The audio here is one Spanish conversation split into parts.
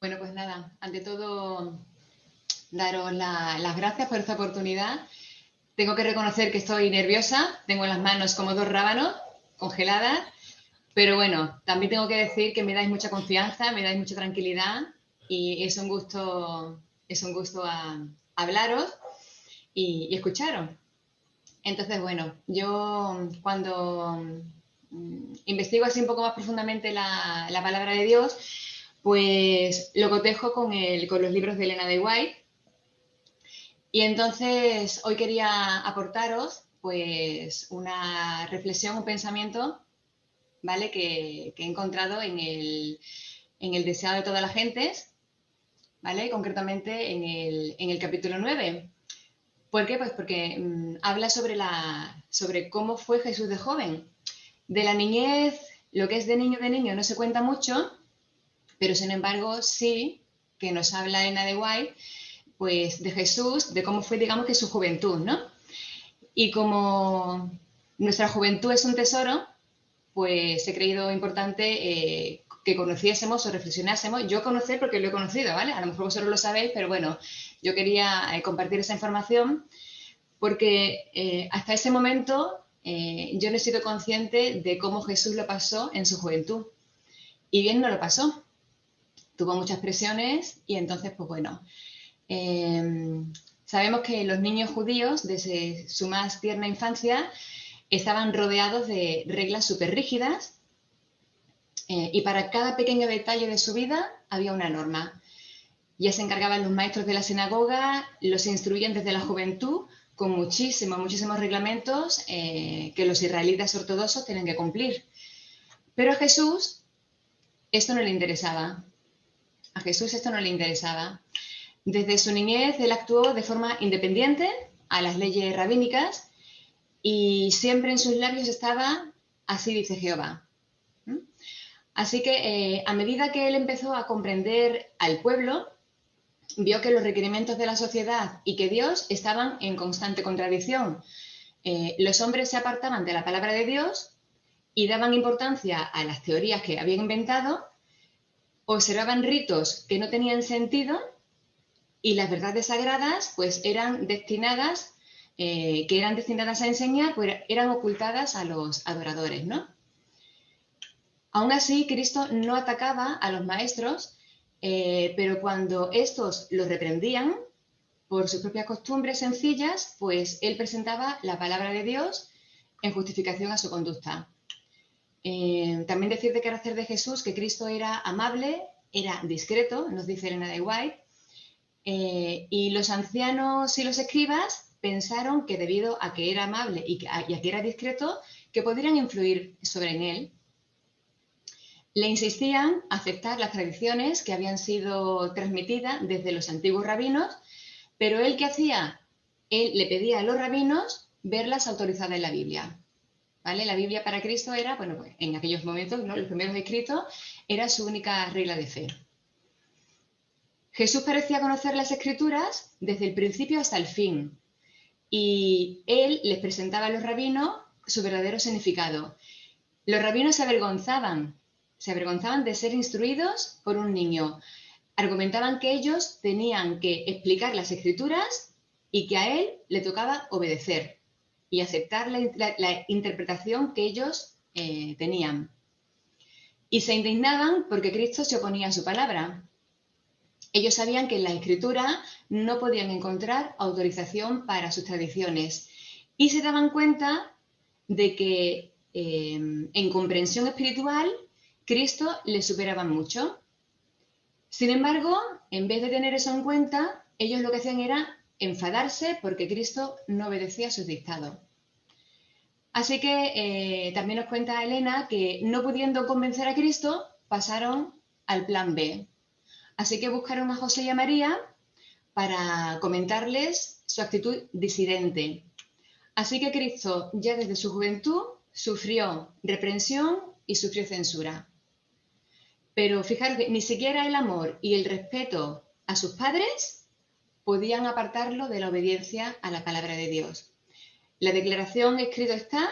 Bueno, pues nada, ante todo, daros las gracias por esta oportunidad. Tengo que reconocer que estoy nerviosa, tengo las manos como dos rábanos congeladas, pero bueno, también tengo que decir que me dais mucha confianza, me dais mucha tranquilidad y es un gusto hablaros y escucharos. Entonces, bueno, yo cuando investigo así un poco más profundamente la palabra de Dios, pues lo cotejo con los libros de Elena de White. Y entonces hoy quería aportaros pues una reflexión, un pensamiento, ¿vale? Que he encontrado en el Deseado de todas las gentes, ¿vale? Concretamente en el capítulo 9. ¿Por qué? Pues porque habla sobre cómo fue Jesús de joven. De la niñez, lo que es de niño no se cuenta mucho, pero sin embargo sí que nos habla Elena de White pues de Jesús, de cómo fue, digamos, que su juventud, ¿no? Y como nuestra juventud es un tesoro, pues he creído importante que conociésemos o reflexionásemos. Yo conocer porque lo he conocido, ¿vale? A lo mejor vosotros lo sabéis, pero bueno, yo quería compartir esa información porque hasta ese momento yo no he sido consciente de cómo Jesús lo pasó en su juventud. Y bien no lo pasó. Tuvo muchas presiones y entonces, pues bueno, eh, sabemos que los niños judíos, desde su más tierna infancia, estaban rodeados de reglas súper rígidas y para cada pequeño detalle de su vida había una norma. Ya se encargaban los maestros de la sinagoga, los instruían desde la juventud con muchísimos reglamentos que los israelitas ortodoxos tienen que cumplir. Pero a Jesús esto no le interesaba. A Jesús esto no le interesaba. Desde su niñez él actuó de forma independiente a las leyes rabínicas y siempre en sus labios estaba, así dice Jehová. ¿Mm? Así que a medida que él empezó a comprender al pueblo, vio que los requerimientos de la sociedad y que Dios estaban en constante contradicción. Los hombres se apartaban de la palabra de Dios y daban importancia a las teorías que habían inventado, observaban ritos que no tenían sentido y las verdades sagradas pues que eran destinadas a enseñar, pues eran ocultadas a los adoradores, ¿no? Aún así, Cristo no atacaba a los maestros, pero cuando estos los reprendían por sus propias costumbres sencillas, pues él presentaba la palabra de Dios en justificación a su conducta. También decir de carácter de Jesús que Cristo era amable, era discreto, nos dice Elena de White, y los ancianos y los escribas pensaron que debido a que era amable y a que era discreto, que podrían influir sobre él. Le insistían a aceptar las tradiciones que habían sido transmitidas desde los antiguos rabinos, pero él ¿qué hacía? Él le pedía a los rabinos verlas autorizadas en la Biblia. ¿Vale? La Biblia para Cristo era, bueno, pues en aquellos momentos, ¿no? Los primeros escritos, era su única regla de fe. Jesús parecía conocer las escrituras desde el principio hasta el fin, y él les presentaba a los rabinos su verdadero significado. Los rabinos se avergonzaban de ser instruidos por un niño. Argumentaban que ellos tenían que explicar las escrituras y que a él le tocaba obedecer y aceptar la interpretación que ellos tenían. Y se indignaban porque Cristo se oponía a su palabra. Ellos sabían que en la escritura no podían encontrar autorización para sus tradiciones y se daban cuenta de que en comprensión espiritual Cristo les superaba mucho. Sin embargo, en vez de tener eso en cuenta, ellos lo que hacían era enfadarse porque Cristo no obedecía sus dictados. Así que también nos cuenta Elena que no pudiendo convencer a Cristo, pasaron al plan B. Así que buscaron a José y a María para comentarles su actitud disidente. Así que Cristo, ya desde su juventud, sufrió reprensión y sufrió censura. Pero fijaros que ni siquiera el amor y el respeto a sus padres podían apartarlo de la obediencia a la palabra de Dios. La declaración escrito está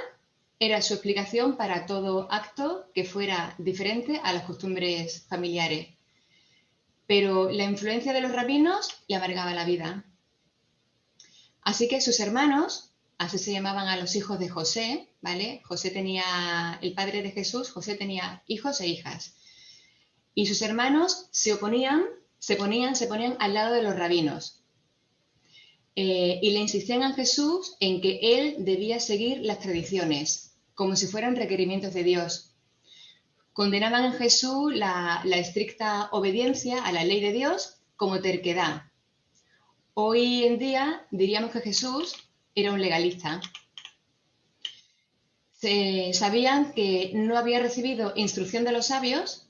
era su explicación para todo acto que fuera diferente a las costumbres familiares. pero la influencia de los rabinos le amargaba la vida. Así que sus hermanos, así se llamaban a los hijos de José, ¿vale? José tenía, el padre de Jesús, José tenía hijos e hijas. Y sus hermanos se ponían al lado de los rabinos. Y le insistían a Jesús en que él debía seguir las tradiciones, como si fueran requerimientos de Dios. Condenaban en Jesús la estricta obediencia a la ley de Dios como terquedad. Hoy en día diríamos que Jesús era un legalista. Sabían que no había recibido instrucción de los sabios,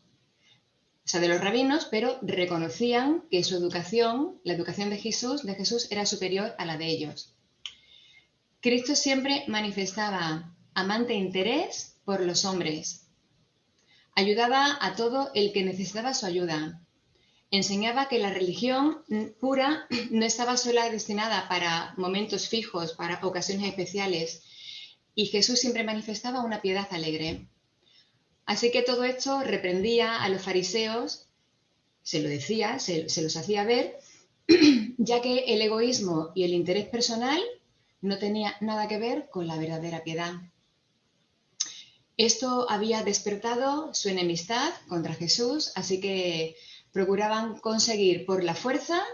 o sea, de los rabinos, pero reconocían que su educación, la educación de Jesús era superior a la de ellos. Cristo siempre manifestaba amante interés por los hombres. Ayudaba a todo el que necesitaba su ayuda. Enseñaba que la religión pura no estaba sola destinada para momentos fijos, para ocasiones especiales. Y Jesús siempre manifestaba una piedad alegre. Así que todo esto reprendía a los fariseos, se lo decía, se los hacía ver, ya que el egoísmo y el interés personal no tenía nada que ver con la verdadera piedad. Esto había despertado su enemistad contra Jesús, así que procuraban conseguir por la fuerza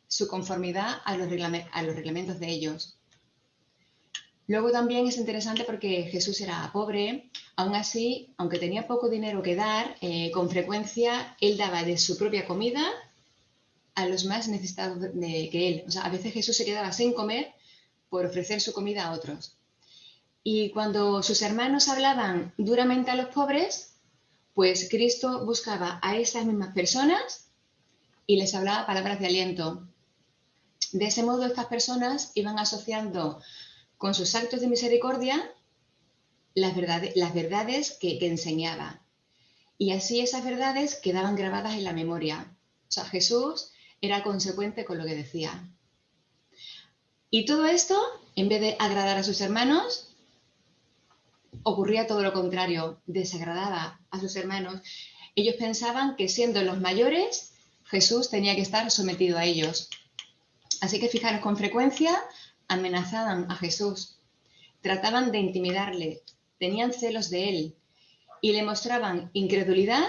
su conformidad a los reglamentos de ellos. Luego también es interesante porque Jesús era pobre, aún así, aunque tenía poco dinero que dar, con frecuencia él daba de su propia comida a los más necesitados que él. O sea, a veces Jesús se quedaba sin comer por ofrecer su comida a otros. Y cuando sus hermanos hablaban duramente a los pobres, pues Cristo buscaba a esas mismas personas y les hablaba palabras de aliento. De ese modo, estas personas iban asociando con sus actos de misericordia las verdades que enseñaba. Y así esas verdades quedaban grabadas en la memoria. O sea, Jesús era consecuente con lo que decía. Y todo esto, en vez de agradar a sus hermanos, ocurría todo lo contrario, desagradaba a sus hermanos. Ellos pensaban que siendo los mayores, Jesús tenía que estar sometido a ellos. Así que fijaros, con frecuencia amenazaban a Jesús, trataban de intimidarle, tenían celos de él y le mostraban incredulidad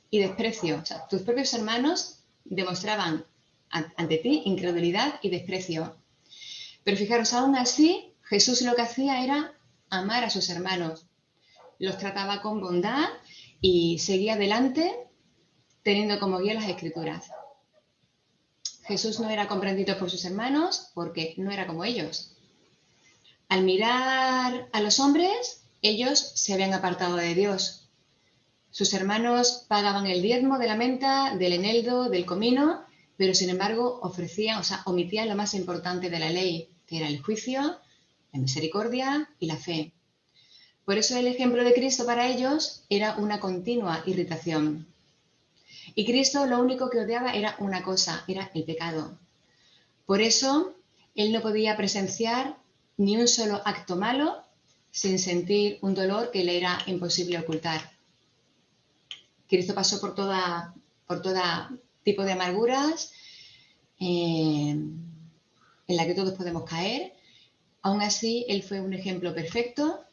y desprecio. O sea, tus propios hermanos demostraban ante ti incredulidad y desprecio. Pero fijaros, aún así, Jesús lo que hacía era amar a sus hermanos. Los trataba con bondad y seguía adelante teniendo como guía las Escrituras. Jesús no era comprendido por sus hermanos porque no era como ellos. Al mirar a los hombres, ellos se habían apartado de Dios. Sus hermanos pagaban el diezmo de la menta, del eneldo, del comino, pero sin embargo omitían lo más importante de la ley, que era el juicio, la misericordia y la fe. Por eso el ejemplo de Cristo para ellos era una continua irritación. Y Cristo lo único que odiaba era una cosa, era el pecado. Por eso él no podía presenciar ni un solo acto malo sin sentir un dolor que le era imposible ocultar. Cristo pasó por todo tipo de amarguras en la que todos podemos caer. Aún así, él fue un ejemplo perfecto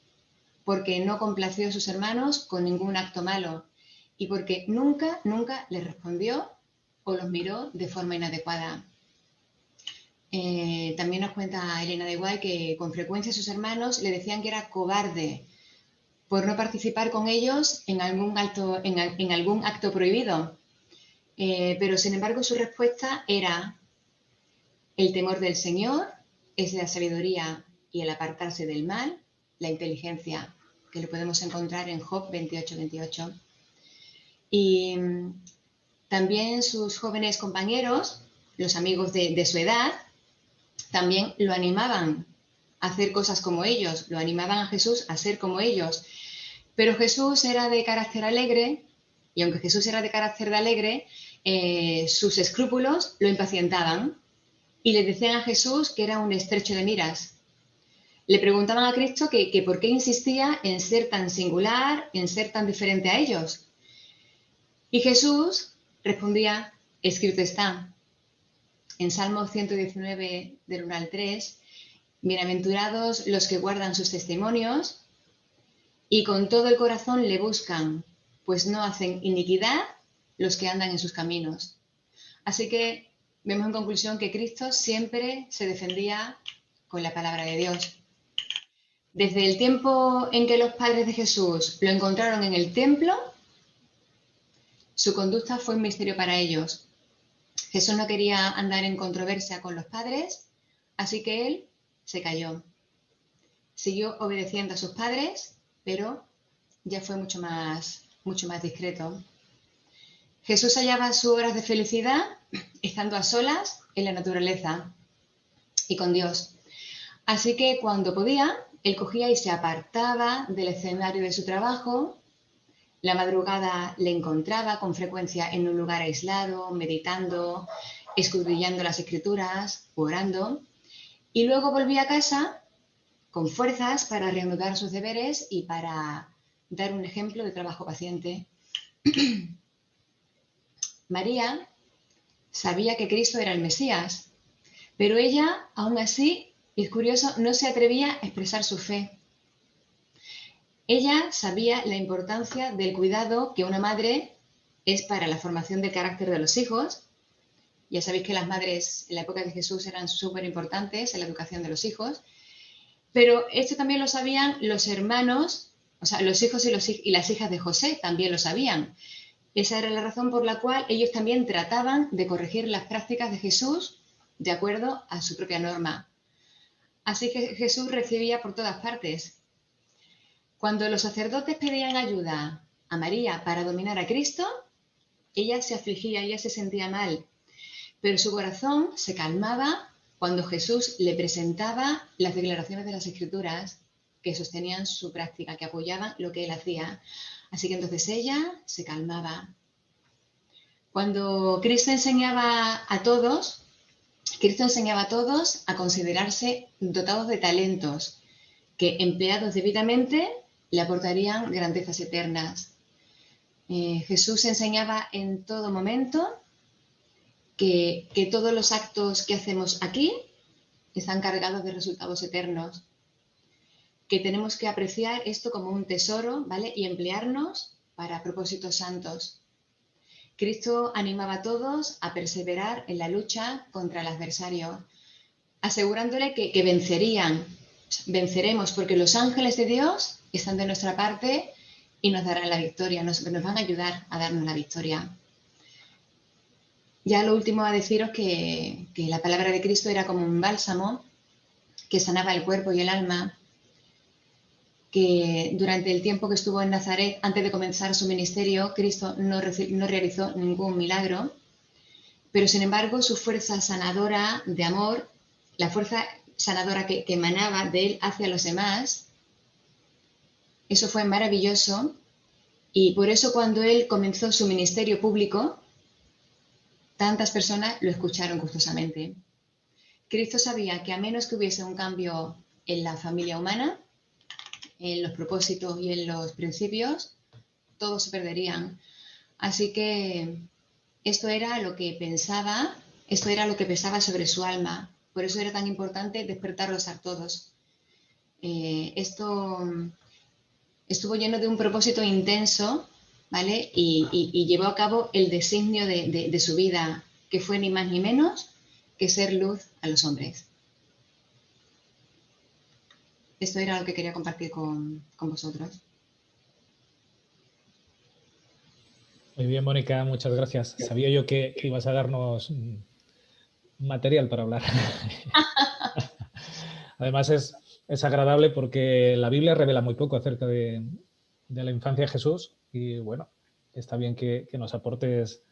porque no complació a sus hermanos con ningún acto malo y porque nunca les respondió o los miró de forma inadecuada. También nos cuenta Elena de White que con frecuencia sus hermanos le decían que era cobarde por no participar con ellos en algún acto prohibido. Pero sin embargo su respuesta era: el temor del Señor es la sabiduría y el apartarse del mal, la inteligencia, que lo podemos encontrar en Job 28:28. Y también sus jóvenes compañeros, los amigos de su edad, también lo animaban a hacer cosas como ellos, lo animaban a Jesús a ser como ellos. Pero Jesús era de carácter alegre, y aunque Jesús era de carácter alegre, sus escrúpulos lo impacientaban y le decían a Jesús que era un estrecho de miras. Le preguntaban a Cristo que por qué insistía en ser tan singular, en ser tan diferente a ellos. Y Jesús respondía: Escrito está en Salmo 119, del 1 al 3, bienaventurados los que guardan sus testimonios y con todo el corazón le buscan, pues no hacen iniquidad los que andan en sus caminos. Así que vemos en conclusión que Cristo siempre se defendía con la palabra de Dios. Desde el tiempo en que los padres de Jesús lo encontraron en el templo, su conducta fue un misterio para ellos. Jesús no quería andar en controversia con los padres, así que él se calló. Siguió obedeciendo a sus padres, pero ya fue mucho más discreto. Jesús hallaba sus horas de felicidad estando a solas en la naturaleza y con Dios. Así que cuando podía, él cogía y se apartaba del escenario de su trabajo. La madrugada le encontraba con frecuencia en un lugar aislado, meditando, escudriñando las escrituras, orando, y luego volvía a casa con fuerzas para reanudar sus deberes y para dar un ejemplo de trabajo paciente. María sabía que Cristo era el Mesías, pero ella, aún así, es curioso, no se atrevía a expresar su fe. Ella sabía la importancia del cuidado que una madre es para la formación del carácter de los hijos. Ya sabéis que las madres en la época de Jesús eran súper importantes en la educación de los hijos, pero esto también lo sabían los hermanos, o sea, los hijos y las hijas de José también lo sabían. Esa era la razón por la cual ellos también trataban de corregir las prácticas de Jesús de acuerdo a su propia norma. Así que Jesús recibía por todas partes. Cuando los sacerdotes pedían ayuda a María para dominar a Cristo, ella se afligía, ella se sentía mal, pero su corazón se calmaba cuando Jesús le presentaba las declaraciones de las Escrituras que sostenían su práctica, que apoyaban lo que él hacía. Así que entonces ella se calmaba. Cuando Cristo enseñaba a todos a considerarse dotados de talentos que, empleados debidamente, le aportarían grandezas eternas. Jesús enseñaba en todo momento que todos los actos que hacemos aquí están cargados de resultados eternos, que tenemos que apreciar esto como un tesoro, ¿vale? Y emplearnos para propósitos santos. Cristo animaba a todos a perseverar en la lucha contra el adversario, asegurándole que venceremos, porque los ángeles de Dios están de nuestra parte y nos darán la victoria, nos van a ayudar a darnos la victoria. Ya lo último a deciros que la palabra de Cristo era como un bálsamo que sanaba el cuerpo y el alma, que durante el tiempo que estuvo en Nazaret, antes de comenzar su ministerio, Cristo no realizó ningún milagro, pero sin embargo su fuerza sanadora de amor, la fuerza sanadora que emanaba de él hacia los demás, eso fue maravilloso, y por eso cuando él comenzó su ministerio público, tantas personas lo escucharon gustosamente. Cristo sabía que a menos que hubiese un cambio en la familia humana, en los propósitos y en los principios, todos se perderían. Así que esto era lo que pensaba sobre su alma. Por eso era tan importante despertarlos a todos. Esto estuvo lleno de un propósito intenso, ¿vale? Y llevó a cabo el designio de su vida, que fue ni más ni menos que ser luz a los hombres. Esto era lo que quería compartir con vosotros. Muy bien, Mónica, muchas gracias. Sabía yo que ibas a darnos material para hablar. Además es agradable porque la Biblia revela muy poco acerca de la infancia de Jesús y bueno, está bien que nos aportes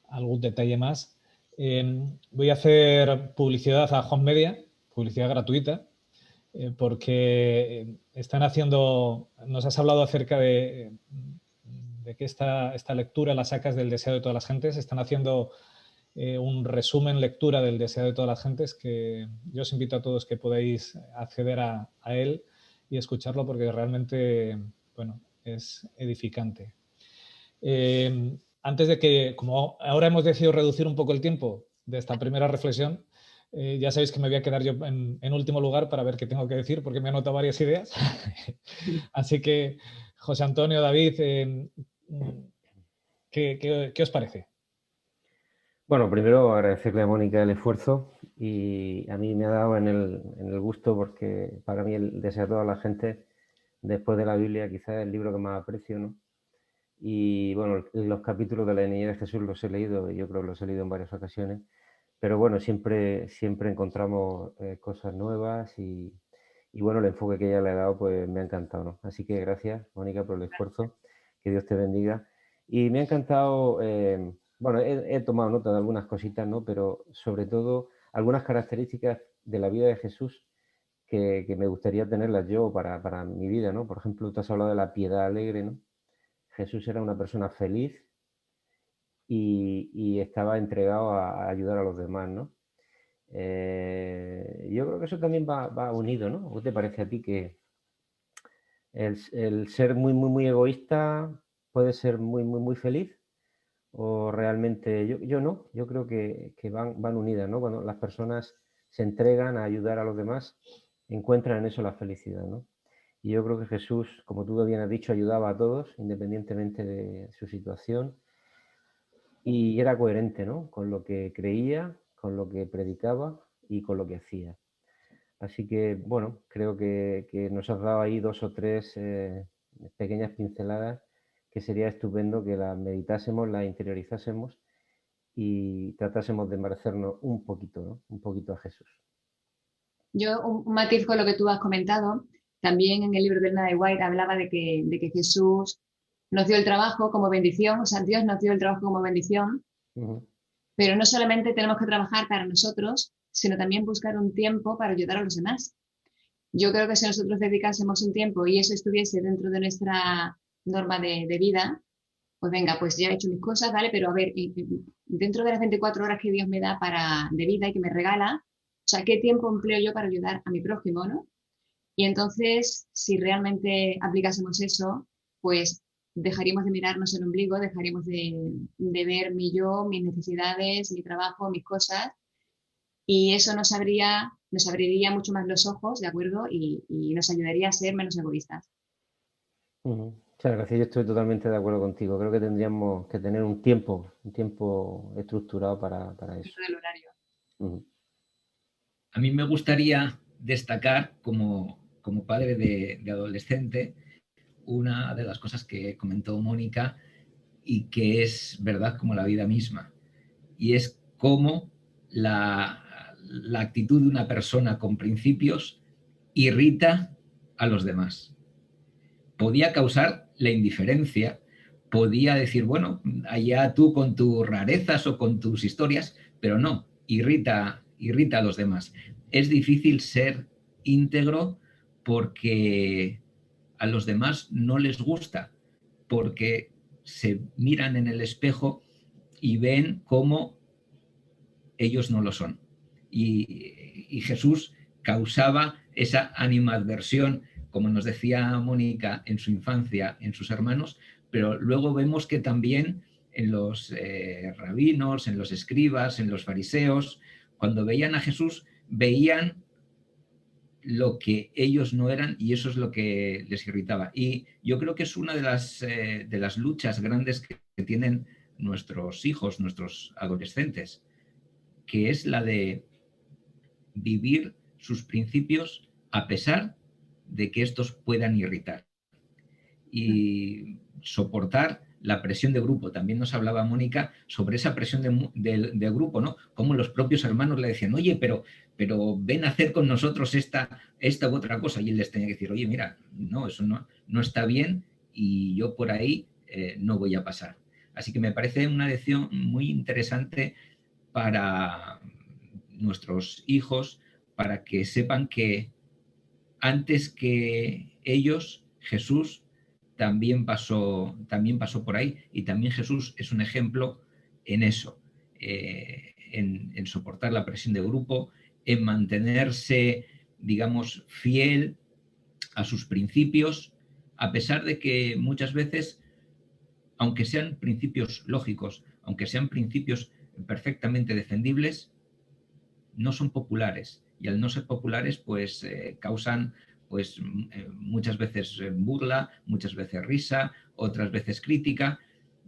algún detalle más. Voy a hacer publicidad a Home Media, publicidad gratuita, porque están haciendo, nos has hablado acerca de que esta lectura la sacas del deseo de todas las gentes, están haciendo un resumen lectura del deseo de todas las gentes que yo os invito a todos que podáis acceder a él y escucharlo porque realmente, bueno, es edificante. antes de que, como ahora hemos decidido reducir un poco el tiempo de esta primera reflexión, ya sabéis que me voy a quedar yo en último lugar para ver qué tengo que decir, porque me he anotado varias ideas. Así que, José Antonio, David, ¿qué os parece? Bueno, primero agradecerle a Mónica el esfuerzo y a mí me ha dado en el gusto porque para mí el deseo de toda la gente, después de la Biblia, quizás es el libro que más aprecio, ¿no? Y bueno, los capítulos de la niñez de Jesús los he leído, yo creo que los he leído en varias ocasiones, pero bueno, siempre encontramos cosas nuevas y bueno, el enfoque que ella le ha dado pues me ha encantado, ¿no? Así que gracias, Mónica, por el esfuerzo, que Dios te bendiga. Y me ha encantado, bueno, he tomado nota de algunas cositas, ¿no? Pero sobre todo algunas características de la vida de Jesús que me gustaría tenerlas yo para mi vida, ¿no? Por ejemplo, tú has hablado de la piedad alegre, ¿no? Jesús era una persona feliz y estaba entregado a ayudar a los demás, ¿no? Yo creo que eso también va unido, ¿no? ¿Qué te parece a ti que el ser muy egoísta puede ser muy feliz? ¿O realmente yo no? Yo creo que van unidas, ¿no? Cuando las personas se entregan a ayudar a los demás, encuentran en eso la felicidad, ¿no? Y yo creo que Jesús, como tú bien has dicho, ayudaba a todos, independientemente de su situación, y era coherente, ¿no? Con lo que creía, con lo que predicaba y con lo que hacía. Así que, bueno, creo que nos has dado ahí dos o tres pequeñas pinceladas que sería estupendo que las meditásemos, las interiorizásemos y tratásemos de merecernos un poquito, ¿no? Un poquito a Jesús. Yo, un matiz con lo que tú has comentado, también en el libro de Ellen White hablaba de que Jesús nos dio el trabajo como bendición, o sea, Dios nos dio el trabajo como bendición, pero no solamente tenemos que trabajar para nosotros, sino también buscar un tiempo para ayudar a los demás. Yo creo que si nosotros dedicásemos un tiempo y eso estuviese dentro de nuestra norma de vida, pues venga, pues ya he hecho mis cosas, ¿vale? Pero a ver, dentro de las 24 horas que Dios me da de vida y que me regala, o sea, ¿qué tiempo empleo yo para ayudar a mi prójimo, ¿no? Y entonces, si realmente aplicásemos eso, pues dejaríamos de mirarnos el ombligo, dejaríamos de ver mi yo, mis necesidades, mi trabajo, mis cosas, y eso nos abriría mucho más los ojos, ¿de acuerdo? Y nos ayudaría a ser menos egoístas. Muchas gracias, yo estoy totalmente de acuerdo contigo. Creo que tendríamos que tener un tiempo estructurado para eso. Dentro del horario. A mí me gustaría destacar como padre de adolescente una de las cosas que comentó Mónica y que es verdad como la vida misma. Y es cómo la actitud de una persona con principios irrita a los demás. Podía causar la indiferencia, podía decir, bueno, allá tú con tus rarezas o con tus historias, pero no, irrita a los demás. Es difícil ser íntegro porque a los demás no les gusta, porque se miran en el espejo y ven cómo ellos no lo son. Y Jesús causaba esa animadversión, como nos decía Mónica, en su infancia, en sus hermanos, pero luego vemos que también en los rabinos, en los escribas, en los fariseos, cuando veían a Jesús, veían lo que ellos no eran y eso es lo que les irritaba. Y yo creo que es una de las luchas grandes que tienen nuestros hijos, nuestros adolescentes, que es la de vivir sus principios a pesar de que estos puedan irritar. Y soportar la presión de grupo. También nos hablaba Mónica sobre esa presión de grupo, ¿no? Como los propios hermanos le decían, oye, pero ven a hacer con nosotros esta u otra cosa. Y él les tenía que decir, oye, mira, no, eso no está bien y yo por ahí no voy a pasar. Así que me parece una lección muy interesante para nuestros hijos, para que sepan que antes que ellos, Jesús también pasó por ahí y también Jesús es un ejemplo en eso, en soportar la presión de grupo, en mantenerse, digamos, fiel a sus principios, a pesar de que muchas veces aunque sean principios lógicos, aunque sean principios perfectamente defendibles, no son populares. Y al no ser populares, pues causan pues, muchas veces burla, muchas veces risa, otras veces crítica,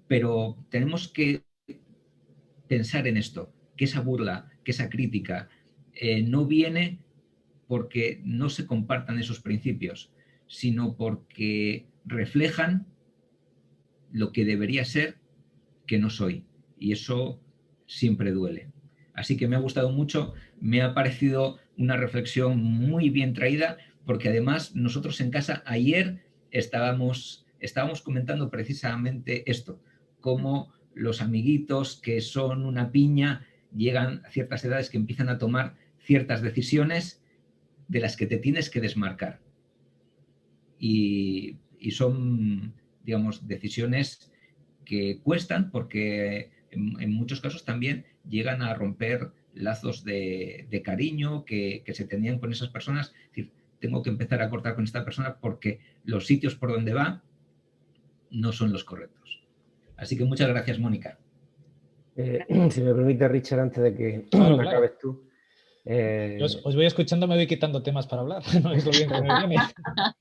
pero tenemos que pensar en esto, que esa burla, que esa crítica no viene porque no se compartan esos principios, sino porque reflejan lo que debería ser que no soy. Y eso siempre duele. Así que me ha gustado mucho, me ha parecido una reflexión muy bien traída, porque además nosotros en casa ayer estábamos comentando precisamente esto, cómo los amiguitos que son una piña llegan a ciertas edades que empiezan a tomar ciertas decisiones de las que te tienes que desmarcar. Y son, digamos, decisiones que cuestan porque en muchos casos también llegan a romper lazos de cariño que se tenían con esas personas. Es decir, tengo que empezar a cortar con esta persona porque los sitios por donde va no son los correctos. Así que muchas gracias, Mónica. Si me permite, Richard, antes de que Claro, acabes tú. Os voy escuchando, me voy quitando temas para hablar. No es lo bien que me viene.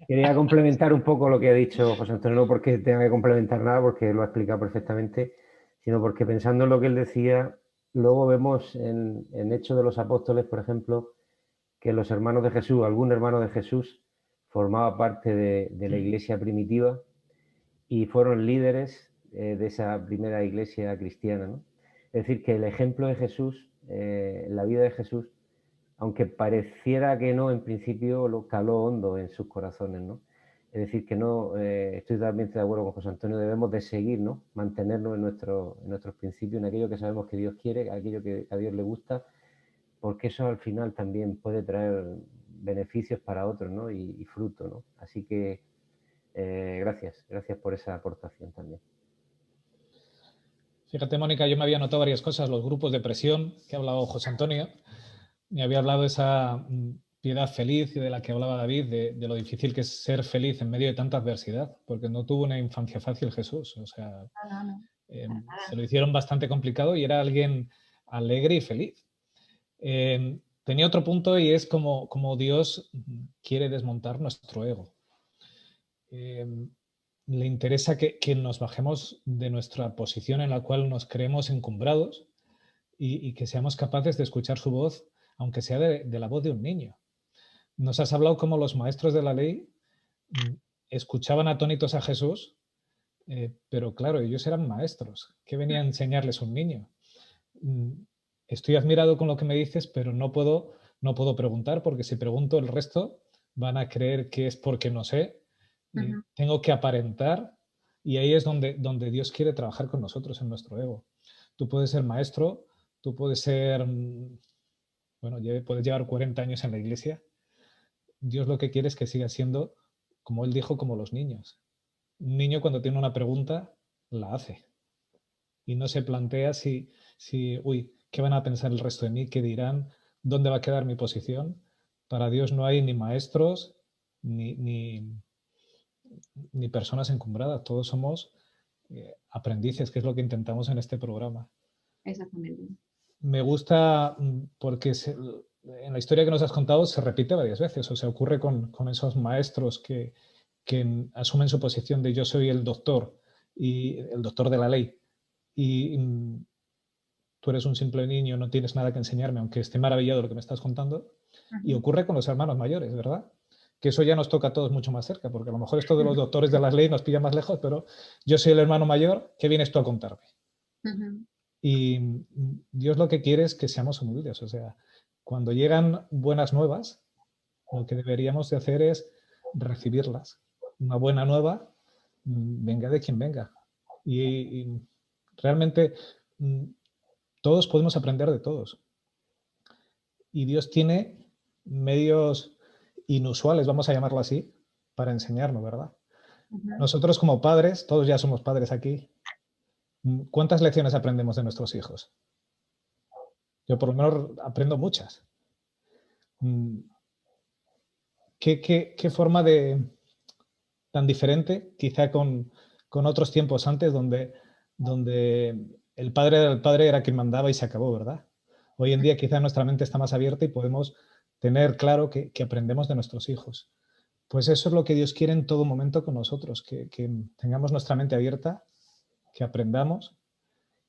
Quería complementar un poco lo que ha dicho José Antonio, no porque tenga que complementar nada, porque lo ha explicado perfectamente, sino porque pensando en lo que él decía, luego vemos en Hechos de los Apóstoles, por ejemplo, que los hermanos de Jesús, algún hermano de Jesús, formaba parte de la iglesia primitiva y fueron líderes de esa primera iglesia cristiana, ¿no? Es decir, que el ejemplo de Jesús, la vida de Jesús, aunque pareciera que no, en principio lo caló hondo en sus corazones, ¿no? Es decir, que no, estoy totalmente de acuerdo con José Antonio, debemos de seguir, ¿no? Mantenernos en nuestros principios, en aquello que sabemos que Dios quiere, aquello que a Dios le gusta, porque eso al final también puede traer beneficios para otros, ¿no? Y fruto, ¿no? Así que gracias por esa aportación también. Fíjate, Mónica, yo me había notado varias cosas, los grupos de presión que ha hablado José Antonio, me había hablado de esa piedad feliz y de la que hablaba David, de lo difícil que es ser feliz en medio de tanta adversidad, porque no tuvo una infancia fácil Jesús, o sea, se lo hicieron bastante complicado y era alguien alegre y feliz. Tenía otro punto y es como Dios quiere desmontar nuestro ego. Le interesa que nos bajemos de nuestra posición en la cual nos creemos encumbrados y que seamos capaces de escuchar su voz, aunque sea de la voz de un niño. Nos has hablado como los maestros de la ley escuchaban atónitos a Jesús, pero claro, ellos eran maestros. ¿Qué venía a enseñarles un niño? Estoy admirado con lo que me dices, pero no puedo preguntar, porque si pregunto el resto van a creer que es porque no sé. Tengo que aparentar, y ahí es donde Dios quiere trabajar con nosotros, en nuestro ego. Tú puedes ser maestro, tú puedes ser, bueno, puedes llevar 40 años en la iglesia. Dios lo que quiere es que sigas siendo, como Él dijo, como los niños. Un niño cuando tiene una pregunta, la hace. Y no se plantea uy, ¿qué van a pensar el resto de mí? ¿Qué dirán? ¿Dónde va a quedar mi posición? Para Dios no hay ni maestros ni personas encumbradas. Todos somos aprendices, que es lo que intentamos en este programa. Exactamente. Me gusta porque en la historia que nos has contado se repite varias veces, o sea, ocurre con esos maestros que asumen su posición de yo soy el doctor y el doctor de la ley y tú eres un simple niño, no tienes nada que enseñarme, aunque esté maravillado lo que me estás contando. Y ocurre con los hermanos mayores, ¿verdad? Que eso ya nos toca a todos mucho más cerca, porque a lo mejor esto de los doctores de la ley nos pilla más lejos, pero yo soy el hermano mayor, ¿qué vienes tú a contarme? Y Dios lo que quiere es que seamos humildes, o sea, cuando llegan buenas nuevas, lo que deberíamos de hacer es recibirlas. Una buena nueva, venga de quien venga. Y realmente todos podemos aprender de todos. Y Dios tiene medios inusuales, vamos a llamarlo así, para enseñarnos, ¿verdad? Nosotros como padres, todos ya somos padres aquí, ¿cuántas lecciones aprendemos de nuestros hijos? Yo por lo menos aprendo muchas. ¿Qué forma tan diferente, quizá con con otros tiempos antes donde el padre era quien mandaba y se acabó, ¿verdad? Hoy en día quizá nuestra mente está más abierta y podemos tener claro que aprendemos de nuestros hijos. Pues eso es lo que Dios quiere en todo momento con nosotros, que tengamos nuestra mente abierta, que aprendamos,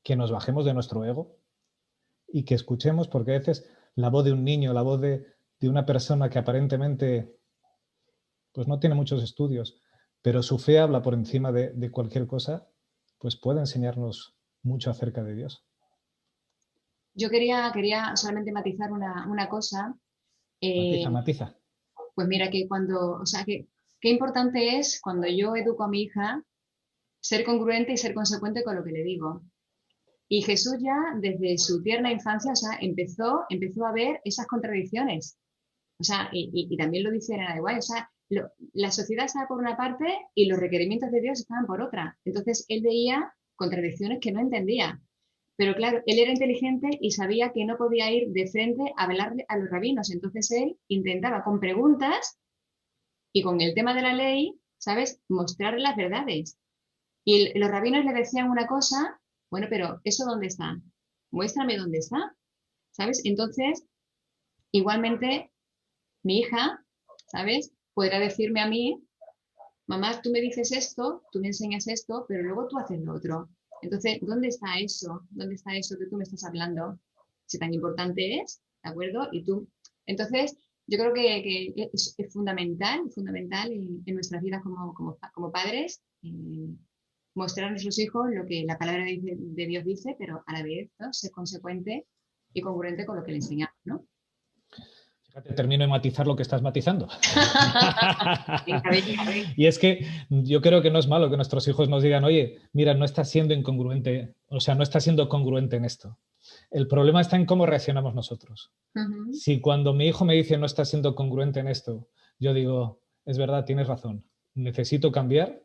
que nos bajemos de nuestro ego y que escuchemos, porque a veces la voz de un niño, la voz de una persona que aparentemente pues no tiene muchos estudios, pero su fe habla por encima de cualquier cosa, pues puede enseñarnos mucho acerca de Dios. Yo quería solamente matizar una cosa. Matiza. Pues mira que o sea, que qué importante es cuando yo educo a mi hija ser congruente y ser consecuente con lo que le digo. Y Jesús ya desde su tierna infancia, o sea, empezó a ver esas contradicciones. O sea, y también lo dice Elena de White, o sea, la sociedad estaba por una parte y los requerimientos de Dios estaban por otra. Entonces él veía contradicciones que no entendía. Pero claro, él era inteligente y sabía que no podía ir de frente a hablarle a los rabinos. Entonces él intentaba con preguntas y con el tema de la ley, ¿sabes? Mostrar las verdades. Y los rabinos le decían una cosa, bueno, pero ¿eso dónde está? Muéstrame dónde está, ¿sabes? Entonces, igualmente, mi hija, ¿sabes? Podrá decirme a mí, mamá, tú me dices esto, tú me enseñas esto, pero luego tú haces lo otro. Entonces, ¿dónde está eso? ¿Dónde está eso que tú me estás hablando? Si tan importante es, ¿de acuerdo? Y tú. Entonces, yo creo que es fundamental en nuestras vidas como padres, mostrar a nuestros hijos lo que la palabra de Dios dice, pero a la vez, ¿no? Ser consecuente y congruente con lo que le enseñamos, ¿no? Fíjate, termino de matizar lo que estás matizando. Venga, venga. Y es que yo creo que no es malo que nuestros hijos nos digan, oye, mira, no estás siendo incongruente, o sea, no estás siendo congruente en esto. El problema está en cómo reaccionamos nosotros. Si cuando mi hijo me dice no estás siendo congruente en esto, yo digo, es verdad, tienes razón, necesito cambiar,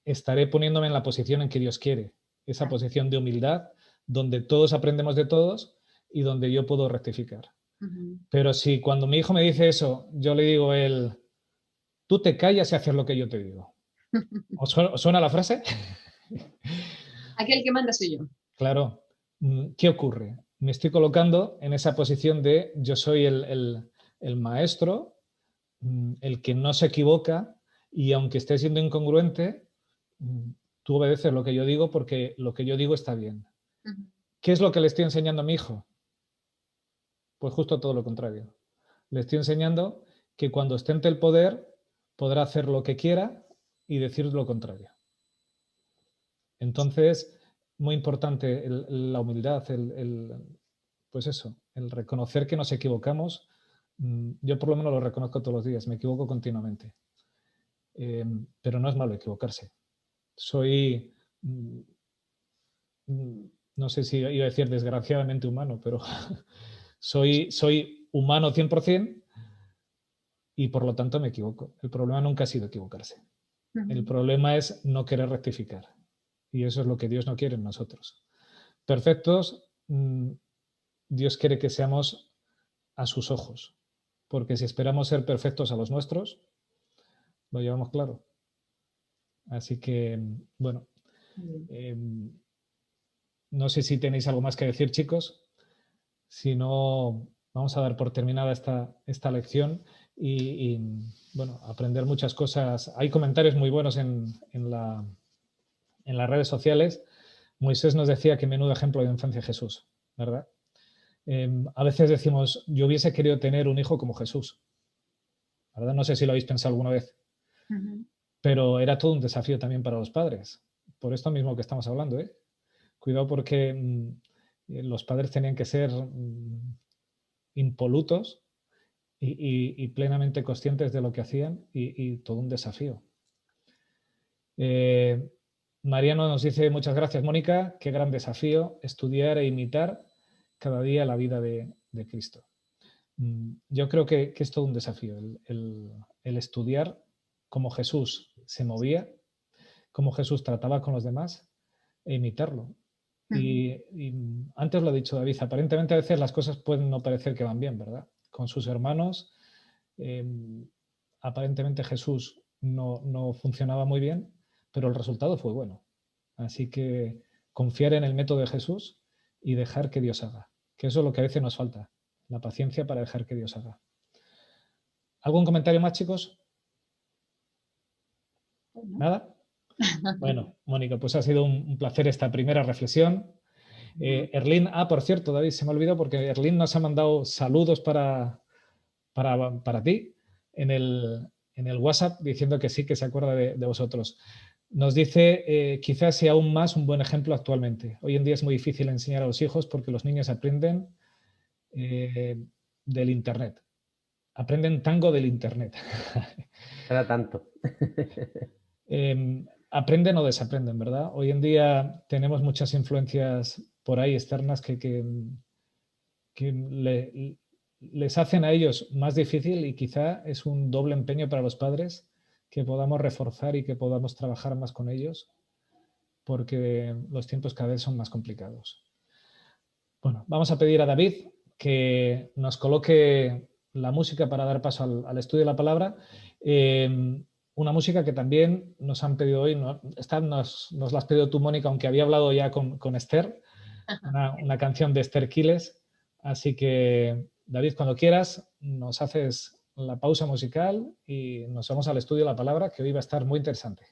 estaré poniéndome en la posición en que Dios quiere, esa posición de humildad, donde todos aprendemos de todos y donde yo puedo rectificar. Pero si cuando mi hijo me dice eso, yo le digo a él, tú te callas y haces lo que yo te digo. ¿Os suena la frase? Aquí el que manda soy yo. Claro. ¿Qué ocurre? Me estoy colocando en esa posición de yo soy el maestro, el que no se equivoca, y aunque esté siendo incongruente, tú obedeces lo que yo digo porque lo que yo digo está bien. ¿Qué es lo que le estoy enseñando a mi hijo? Pues justo todo lo contrario. Le estoy enseñando que cuando ostente el poder podrá hacer lo que quiera y decir lo contrario. Entonces, muy importante la humildad, pues eso, el reconocer que nos equivocamos. Yo por lo menos lo reconozco todos los días, me equivoco continuamente. Pero no es malo equivocarse. Soy, no sé si iba a decir desgraciadamente humano, pero soy humano 100%. Y por lo tanto me equivoco. El problema nunca ha sido equivocarse. El problema es no querer rectificar. Y eso es lo que Dios no quiere en nosotros. Perfectos, Dios quiere que seamos a sus ojos. Porque si esperamos ser perfectos a los nuestros, lo llevamos claro. Así que, bueno, no sé si tenéis algo más que decir, chicos. Si no, vamos a dar por terminada esta lección. Y, bueno, aprender muchas cosas. Hay comentarios muy buenos en las redes sociales. Moisés nos decía que menudo ejemplo de infancia Jesús, ¿verdad? A veces decimos, yo hubiese querido tener un hijo como Jesús, ¿verdad? No sé si lo habéis pensado alguna vez, pero era todo un desafío también para los padres. Por esto mismo que estamos hablando, ¿eh? Cuidado porque los padres tenían que ser impolutos y plenamente conscientes de lo que hacían y todo un desafío. Mariano nos dice, muchas gracias, Mónica, qué gran desafío estudiar e imitar cada día la vida de Cristo. Yo creo que es todo un desafío el estudiar cómo Jesús se movía, cómo Jesús trataba con los demás e imitarlo. Y antes lo ha dicho David, aparentemente a veces las cosas pueden no parecer que van bien, ¿verdad? Con sus hermanos, aparentemente Jesús no funcionaba muy bien, pero el resultado fue bueno. Así que confiar en el método de Jesús y dejar que Dios haga, que eso es lo que a veces nos falta, la paciencia para dejar que Dios haga. ¿Algún comentario más, chicos? ¿Nada? Bueno, Mónica, pues ha sido un placer esta primera reflexión. Erlín, por cierto, David, se me olvidó porque Erlín nos ha mandado saludos para ti en el WhatsApp diciendo que sí, que se acuerda de vosotros. Nos dice, quizás sea aún más un buen ejemplo actualmente. Hoy en día es muy difícil enseñar a los hijos porque los niños aprenden del Internet. Aprenden tango del Internet. Era tanto. Aprenden o desaprenden, ¿verdad? Hoy en día tenemos muchas influencias por ahí externas que les hacen a ellos más difícil y quizá es un doble empeño para los padres que podamos reforzar y que podamos trabajar más con ellos porque los tiempos cada vez son más complicados. Bueno, vamos a pedir a David que nos coloque la música para dar paso al estudio de la palabra. Una música que también nos han pedido hoy, nos la has pedido tú, Mónica, aunque había hablado ya con Esther, una canción de Esther Quiles. Así que, David, cuando quieras, nos haces la pausa musical y nos vamos al estudio de la palabra, que hoy va a estar muy interesante.